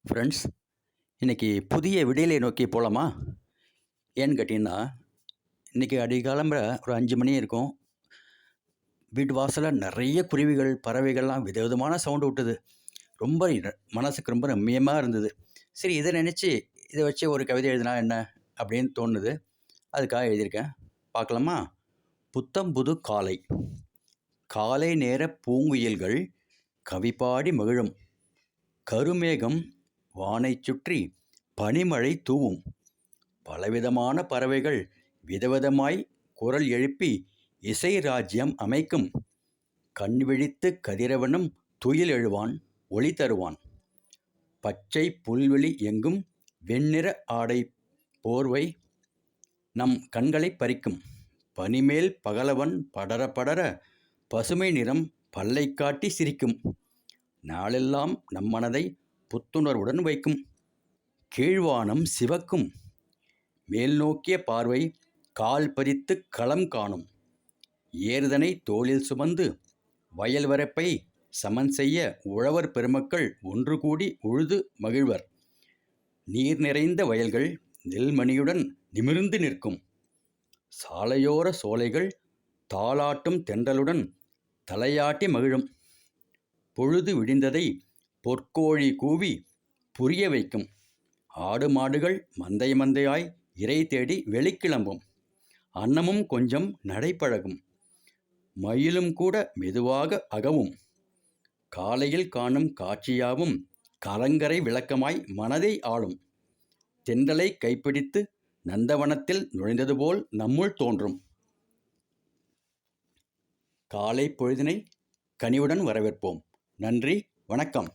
Friends, இன்றைக்கி புதிய விடியலை நோக்கி போகலாமா? ஏன்னு கேட்டிங்கன்னா, இன்றைக்கி அதிகாலம்பற ஒரு 5 மணி இருக்கும். வீட்டு வாசலில் நிறைய குருவிகள், பறவைகள்லாம் விதவிதமான சவுண்டு விட்டுது. ரொம்ப மனசுக்கு ரொம்ப ரம்மியமாக இருந்தது. சரி, இதை நினச்சி இதை வச்சு ஒரு கவிதை எழுதினா என்ன அப்படின்னு தோணுது. அதுக்காக எழுதியிருக்கேன். பார்க்கலாமா? புத்தம் புது காலை. காலை நேர பூங்குயில்கள் கவிபாடி மகிழும். கருமேகம் வானைச் சுற்றி பனிமழை தூவும். பலவிதமான பறவைகள் விதவிதமாய் குரல் எழுப்பி இசை ராஜ்யம் அமைக்கும். கண் விழித்து கதிரவனும் துயில் எழுவான், ஒளி தருவான். பச்சை புல்வெளி எங்கும் வெண்ணிற ஆடை போர்வை நம் கண்களை பறிக்கும். பனிமேல் பகலவன் படர படர பசுமை நிறம் பல்லை காட்டி சிரிக்கும். நாளெல்லாம் நம் மனதை புத்துணர்வுடன் வைக்கும். கீழ்வானம் சிவக்கும். மேல் நோக்கிய பார்வை கால் பதித்து களம் காணும். ஏறுதனை தோளில் சுமந்து வயல் வரப்பை சமன் செய்ய உழவர் பெருமக்கள் ஒன்று கூடி உழுது மகிழ்வர். நீர் நிறைந்த வயல்கள் நெல்மணியுடன் நிமிர்ந்து நிற்கும். சாலையோர சோலைகள் தாலாட்டும் தென்றலுடன் தலையாட்டி மகிழும். பொழுது விடிந்ததை பொற்கோழி கூவி புரிய வைக்கும். ஆடு மாடுகள் மந்தை மந்தையாய் இரை தேடி வெளிக்கிளம்பும். அன்னமும் கொஞ்சம் நடைப்பழகும். மயிலும் கூட மெதுவாக அகவும். காலையில் காணும் காட்சியாவும் கலங்கரை விளக்கமாய் மனதை ஆளும். தென்றலை கைப்பிடித்து நந்தவனத்தில் நுழைந்தது போல் நம்முள் தோன்றும். காலை பொழுதினை கனிவுடன் வரவேற்போம். நன்றி, வணக்கம்.